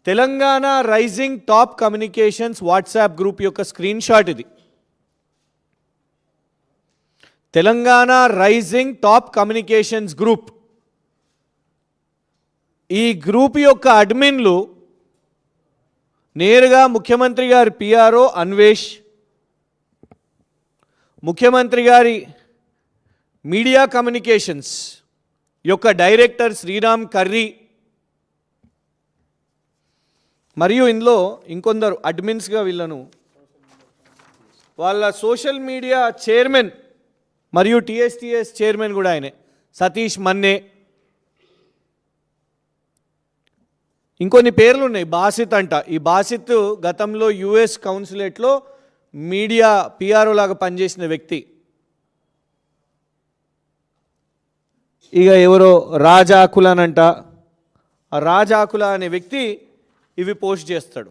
Telangana rising top communications WhatsApp group యొక్క screenshot ఇది. Telangana rising top communications group. ఈ group యొక్క అడ్మిన్లు నేరుగా ముఖ్యమంత్రి గారి పిఆర్ఓ అన్వేష్, ముఖ్యమంత్రి గారి మీడియా కమ్యూనికేషన్స్ యొక్క డైరెక్టర్ శ్రీరామ్ కర్రీ మరియు ఇందులో ఇంకొందరు అడ్మిన్స్గా వీళ్ళను వాళ్ళ సోషల్ మీడియా చైర్మన్ మరియు టీఎస్టీఎస్ చైర్మన్ కూడా ఆయనే సతీష్ మన్నే. ఇంకొన్ని పేర్లు ఉన్నాయి. బాసిత్ అంట. ఈ బాసిత్ గతంలో యుఎస్ కౌన్సిలేట్లో మీడియా పిఆర్ఓ లాగా పనిచేసిన వ్యక్తి. ఇక ఎవరో రాజాకులనంట. ఆ రాజాకుల అనే వ్యక్తి ఇవి పోస్ట్ చేస్తాడు.